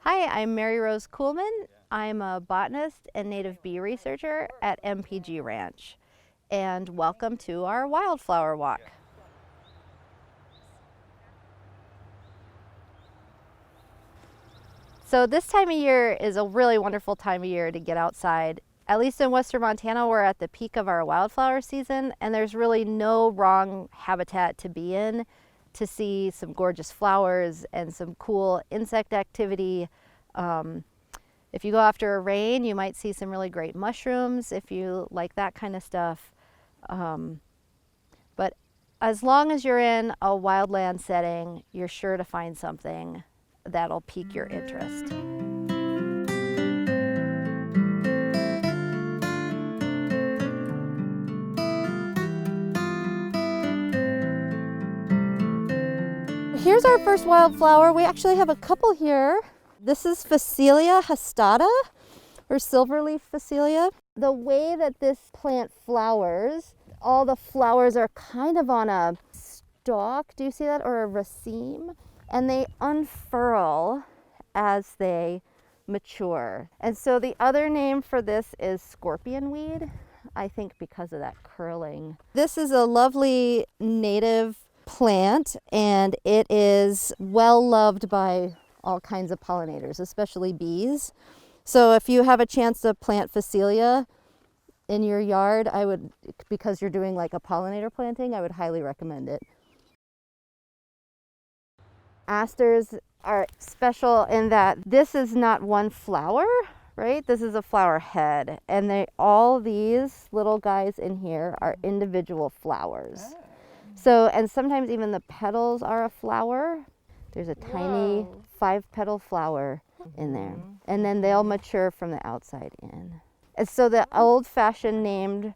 Hi, I'm Mary Rose Kuhlman. I'm a botanist and native bee researcher at MPG Ranch. And welcome to our Wildflower Walk. So this time of year is a really wonderful time of year to get outside. At least in western Montana, we're at the peak of our wildflower season, and there's really no wrong habitat to be in to see some gorgeous flowers and some cool insect activity. If you go after a rain, you might see some really great mushrooms if you like that kind of stuff. But as long as you're in a wildland setting, you're sure to find something that'll pique your interest. Here's our first wildflower. We actually have a couple here. This is Phacelia hastata, or silverleaf Phacelia. The way that this plant flowers, all the flowers are kind of on a stalk, do you see that, or a raceme? And they unfurl as they mature. And so the other name for this is scorpion weed, I think because of that curling. This is a lovely native plant, and it is well loved by all kinds of pollinators, especially bees. So if you have a chance to plant Phacelia in your yard, I would, because you're doing like a pollinator planting, I would highly recommend it. Asters are special in that this is not one flower, right? This is a flower head, and all these little guys in here are individual flowers. So, and sometimes even the petals are a flower. There's a tiny 5-petal flower in there. And then they'll mature from the outside in. And so the old-fashioned name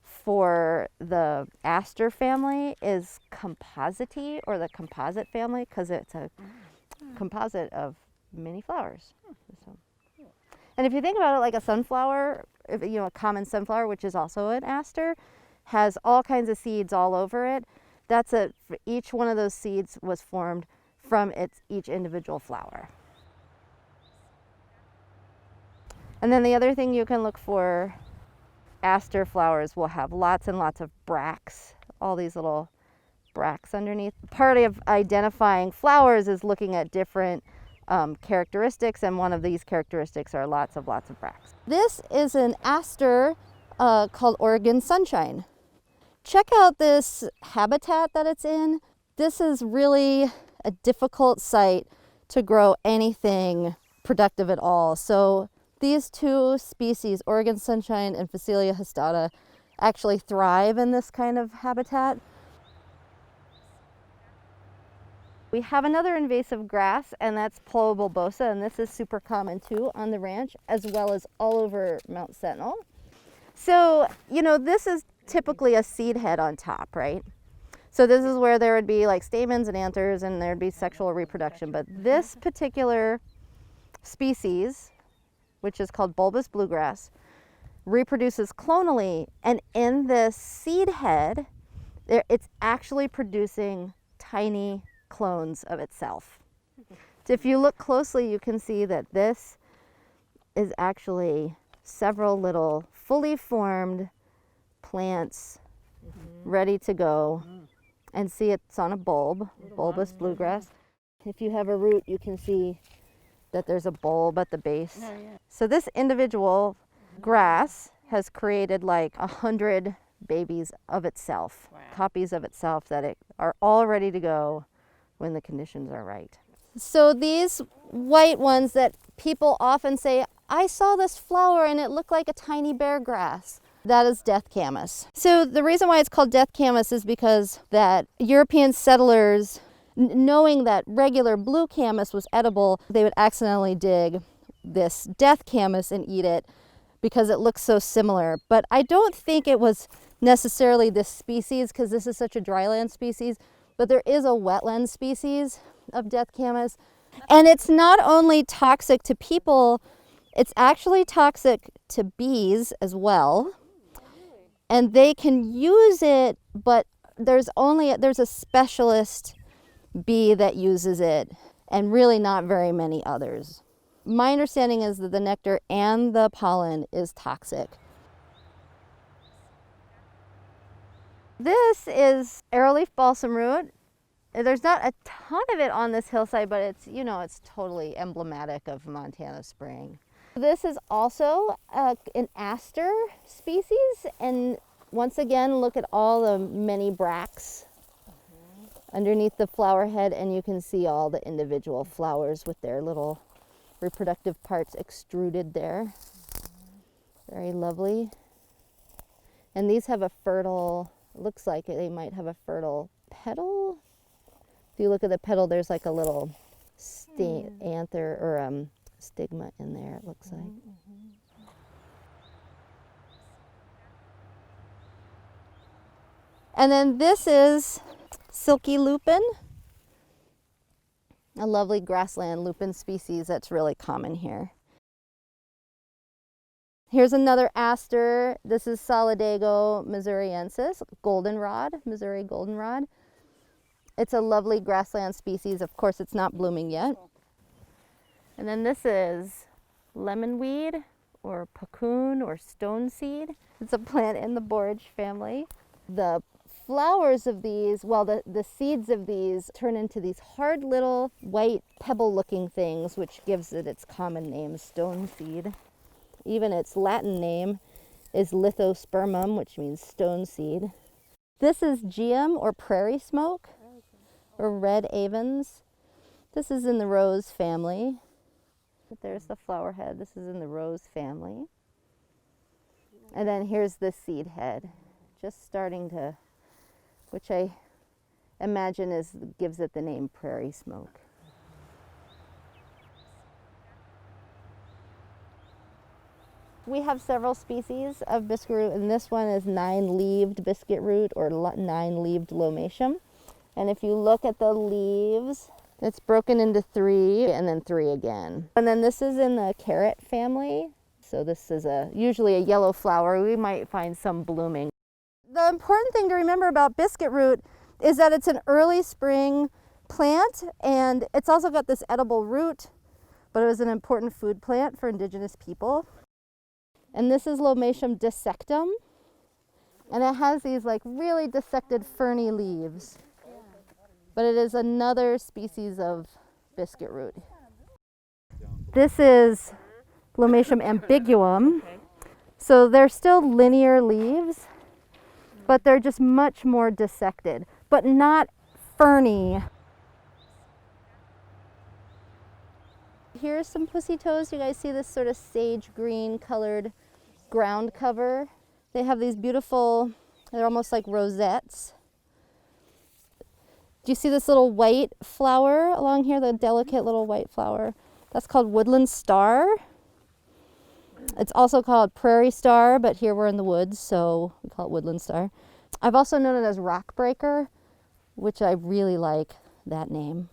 for the aster family is compositae, or the composite family, because it's a composite of many flowers. So, and if you think about it like a sunflower, a common sunflower, which is also an aster, has all kinds of seeds all over it. Each one of those seeds was formed from each individual flower. And then the other thing you can look for, aster flowers will have lots and lots of bracts, all these little bracts underneath. Part of identifying flowers is looking at different characteristics, and one of these characteristics are lots of bracts. This is an aster called Oregon Sunshine. Check out this habitat that it's in. This is really a difficult site to grow anything productive at all. So these two species, Oregon Sunshine and Phacelia hastata, actually thrive in this kind of habitat. We have another invasive grass, and that's Ploa bulbosa, and this is super common too on the ranch, as well as all over Mount Sentinel. So, this is typically a seed head on top, right? So this is where there would be like stamens and anthers, and there'd be sexual reproduction. But this particular species, which is called bulbous bluegrass, reproduces clonally, and in this seed head, it's actually producing tiny clones of itself. So if you look closely, you can see that this is actually several little fully formed plants ready to go. And see, it's on a bulb, bulbous bluegrass. If you have a root, you can see that there's a bulb at the base. So this individual grass has created like 100 babies of itself, copies of itself that are all ready to go when the conditions are right. So these white ones that people often say, I saw this flower and it looked like a tiny bear grass. That is death camas. So the reason why it's called death camas is because that European settlers, knowing that regular blue camas was edible, they would accidentally dig this death camas and eat it because it looks so similar. But I don't think it was necessarily this species, because this is such a dryland species, but there is a wetland species of death camas. And it's not only toxic to people, it's actually toxic to bees as well. And they can use it, but there's a specialist bee that uses it, and really not very many others. My understanding is that the nectar and the pollen is toxic. This is arrowleaf balsam root. There's not a ton of it on this hillside, but it's, you know, it's totally emblematic of Montana spring. This is also an aster species, and once again, look at all the many bracts underneath the flower head, and you can see all the individual flowers with their little reproductive parts extruded there. Very lovely. And these have a fertile, looks like they might have a fertile petal. If you look at the petal, there's like a little anther or stigma in there, it looks like. And then this is silky lupin, a lovely grassland lupin species that's really common here. Here's another aster. This is Solidago missouriensis, goldenrod, Missouri goldenrod. It's a lovely grassland species. Of course, it's not blooming yet. And then this is lemonweed or puccoon or stone seed. It's a plant in the borage family. The flowers of these, well, the seeds of these turn into these hard little white pebble-looking things, which gives it its common name, stone seed. Even its Latin name is lithospermum, which means stone seed. This is geum or prairie smoke, or red avens. This is in the rose family. There's the flower head. This is in the rose family. And then here's the seed head, just starting to, which I imagine gives it the name prairie smoke. We have several species of biscuit root, and this one is 9-leaved biscuit root or 9-leaved lomatium. And if you look at the leaves, it's broken into 3 and then 3 again. And then this is in the carrot family. So this is usually a yellow flower. We might find some blooming. The important thing to remember about biscuit root is that it's an early spring plant, and it's also got this edible root, but it was an important food plant for indigenous people. And this is Lomatium dissectum, and it has these like really dissected ferny leaves. But it is another species of biscuit root. This is Lomatium ambiguum. So they're still linear leaves, but they're just much more dissected, but not ferny. Here's some pussy toes. You guys see this sort of sage green colored ground cover? They have these beautiful, they're almost like rosettes. Do you see this little white flower along here, the delicate little white flower? That's called woodland star. It's also called prairie star, but here we're in the woods, so we call it woodland star. I've also known it as rock breaker, which I really like that name.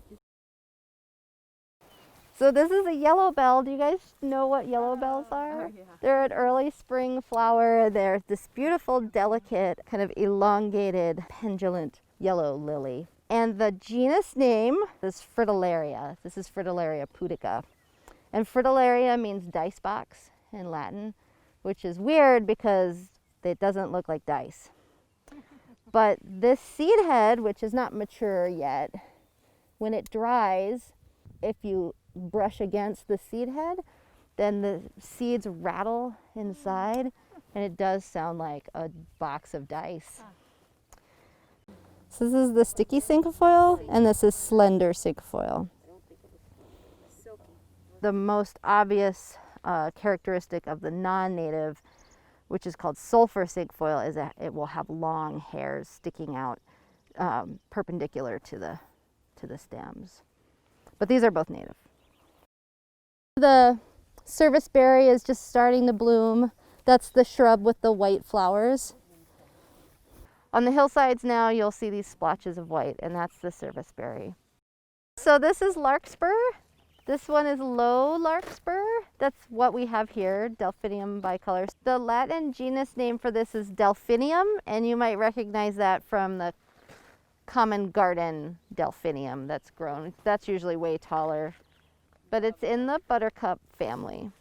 So this is a yellow bell. Do you guys know what yellow bells are? Yeah. They're an early spring flower. They're this beautiful, delicate, kind of elongated, pendulant yellow lily. And the genus name is Fritillaria. This is Fritillaria pudica. And Fritillaria means dice box in Latin, which is weird because it doesn't look like dice. But this seed head, which is not mature yet, when it dries, if you brush against the seed head, then the seeds rattle inside, and it does sound like a box of dice. So this is the sticky cinquefoil, and this is slender cinquefoil. The most obvious characteristic of the non-native, which is called sulfur cinquefoil, is that it will have long hairs sticking out perpendicular to the stems. But these are both native. The serviceberry is just starting to bloom. That's the shrub with the white flowers. On the hillsides now, you'll see these splotches of white, and that's the serviceberry. So this is larkspur. This one is low larkspur. That's what we have here, Delphinium bicolor. The Latin genus name for this is Delphinium, and you might recognize that from the common garden Delphinium that's grown. That's usually way taller but it's in the buttercup family.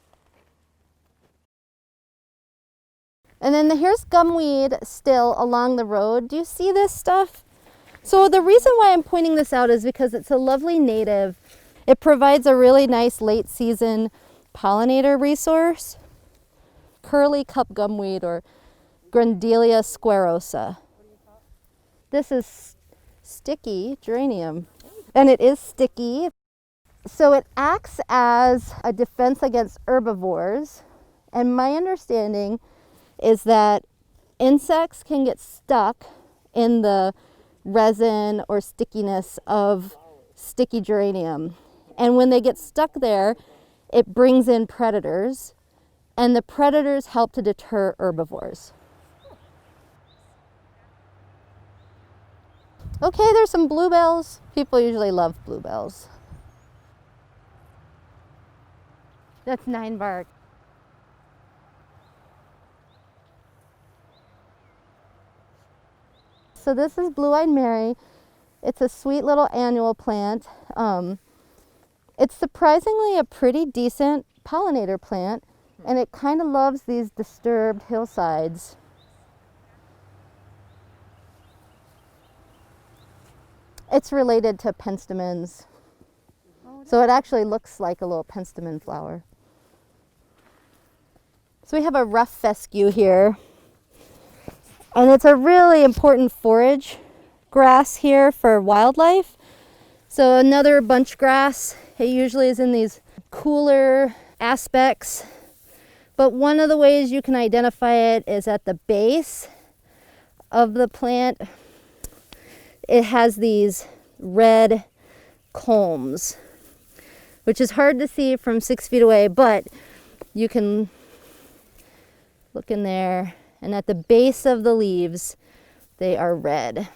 And then here's gumweed still along the road. Do you see this stuff? So the reason why I'm pointing this out is because it's a lovely native. It provides a really nice late season pollinator resource. Curly cup gumweed, or Grandelia squarosa. This is sticky geranium, and it is sticky. So it acts as a defense against herbivores, and my understanding is that insects can get stuck in the resin or stickiness of sticky geranium. And when they get stuck there, it brings in predators, and the predators help to deter herbivores. Okay, there's some bluebells. People usually love bluebells. That's 9 bark. So this is Blue-Eyed Mary. It's a sweet little annual plant. It's surprisingly a pretty decent pollinator plant, and it kind of loves these disturbed hillsides. It's related to penstemons. So it actually looks like a little penstemon flower. So we have a rough fescue here. And it's a really important forage grass here for wildlife. So another bunch grass. It usually is in these cooler aspects. But one of the ways you can identify it is at the base of the plant. It has these red culms, which is hard to see from 6 feet away, but you can look in there, and at the base of the leaves, they are red.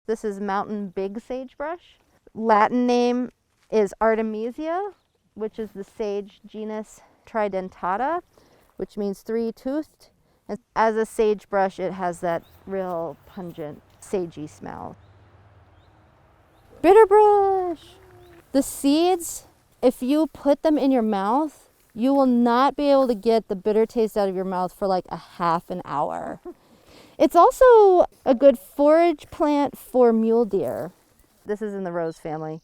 This is mountain big sagebrush. Latin name is Artemisia, which is the sage genus Tridentata, which means 3-toothed. As a sagebrush, it has that real pungent, sagey smell. Bitterbrush! The seeds, if you put them in your mouth, you will not be able to get the bitter taste out of your mouth for like a half an hour. It's also a good forage plant for mule deer. This is in the rose family.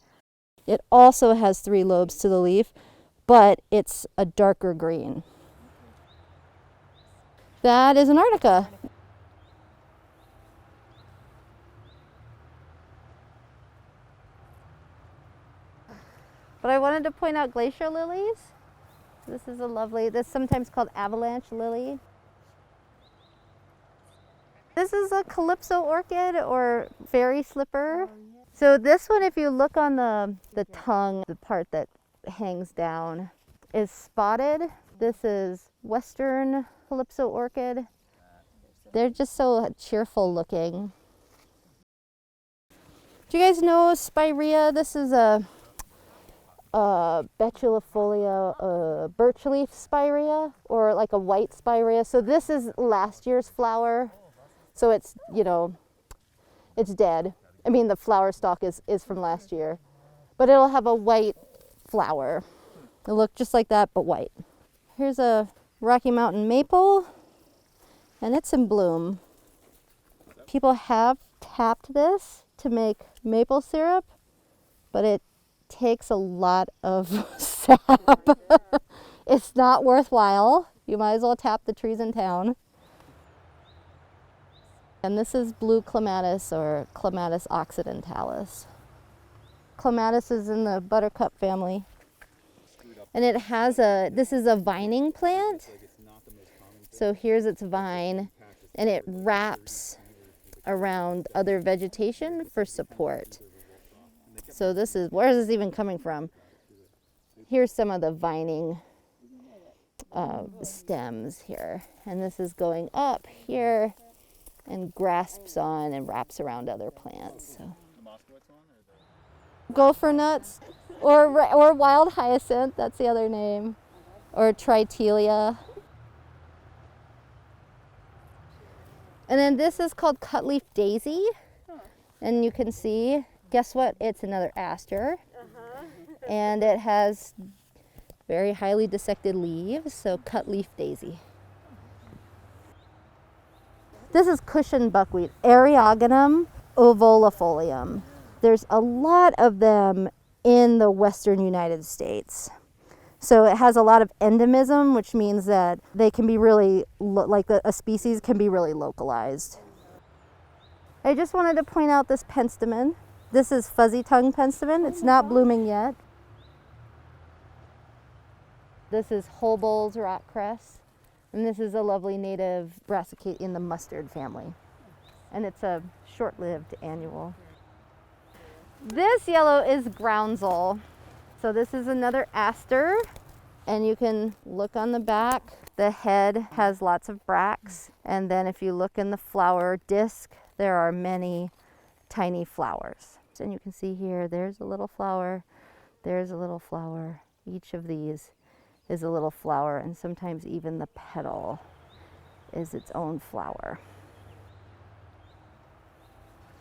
It also has 3 lobes to the leaf, but it's a darker green. That is an arnica. But I wanted to point out glacier lilies. This is a lovely, this is sometimes called avalanche lily. This is a calypso orchid or fairy slipper. So this one, if you look on the tongue, the part that hangs down, is spotted. This is western calypso orchid. They're just so cheerful looking. Do you guys know spirea? This is a betulifolia birch leaf spirea, or like a white spirea. So this is last year's flower. So it's, you know, it's dead. I mean, the flower stalk is from last year, but it'll have a white flower. It'll look just like that, but white. Here's a Rocky Mountain maple, and it's in bloom. People have tapped this to make maple syrup, but it takes a lot of sap. It's not worthwhile. You might as well tap the trees in town. And this is blue clematis, or Clematis occidentalis. Clematis is in the buttercup family. And it has this is a vining plant. So here's its vine, and it wraps around other vegetation for support. So this is, where is this even coming from? Here's some of the vining stems here. And this is going up here and grasps on and wraps around other plants. So. Gophernuts, or wild hyacinth, that's the other name, or tritelia. And then this is called cutleaf daisy, and you can see, guess what? It's another aster. And it has very highly dissected leaves, so cut leaf daisy. This is cushion buckwheat, Eriogonum ovolifolium. There's a lot of them in the western United States. So it has a lot of endemism, which means that they can be really, a species can be really localized. I just wanted to point out this penstemon. This is fuzzy tongue penstemon. It's not blooming yet. This is Holbold's rockcress. And this is a lovely native brassicate in the mustard family. And it's a short-lived annual. This yellow is groundsel. So this is another aster. And you can look on the back. The head has lots of bracts. And then if you look in the flower disc, there are many tiny flowers. And you can see here, there's a little flower, there's a little flower. Each of these is a little flower, and sometimes even the petal is its own flower.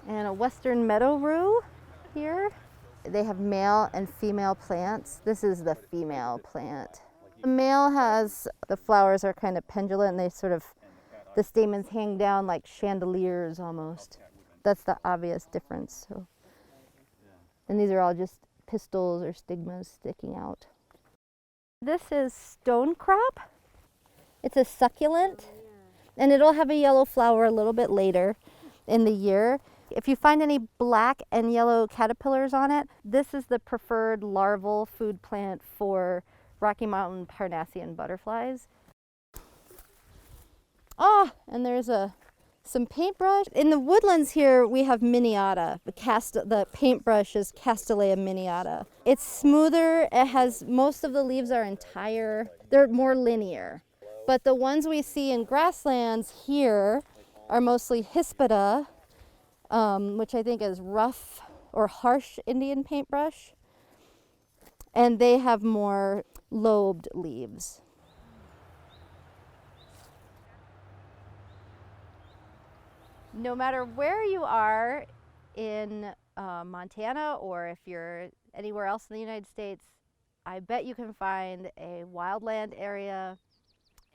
And a western meadow rue here. They have male and female plants. This is the female plant. The male has, the flowers are kind of pendulent, and they sort of, the stamens hang down like chandeliers almost. That's the obvious difference. So. And these are all just pistils or stigmas sticking out. This is stonecrop. It's a succulent, and it'll have a yellow flower a little bit later in the year. If you find any black and yellow caterpillars on it, this is the preferred larval food plant for Rocky Mountain Parnassian butterflies. Oh, and there's some paintbrush. In the woodlands here, we have miniata. The paintbrush is Castanea miniata. It's smoother. It has, most of the leaves are entire. They're more linear. But the ones we see in grasslands here are mostly Hispida, which I think is rough or harsh Indian paintbrush. And they have more lobed leaves. No matter where you are in Montana, or if you're anywhere else in the United States, I bet you can find a wildland area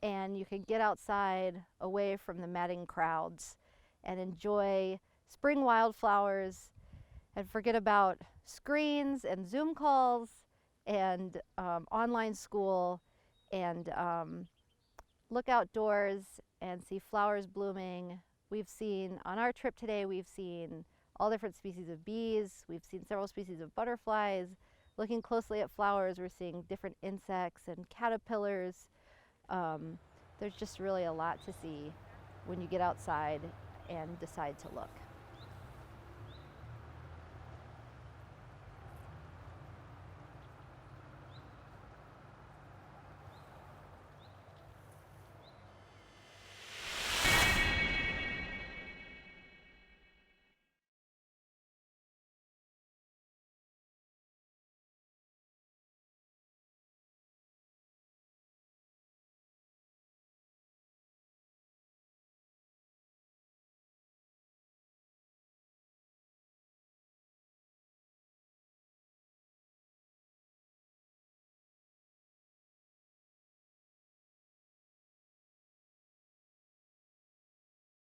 and you can get outside away from the madding crowds and enjoy spring wildflowers and forget about screens and Zoom calls and online school, and look outdoors and see flowers blooming. We've seen, on our trip today, we've seen all different species of bees. We've seen several species of butterflies. Looking closely at flowers, we're seeing different insects and caterpillars. There's just really a lot to see when you get outside and decide to look.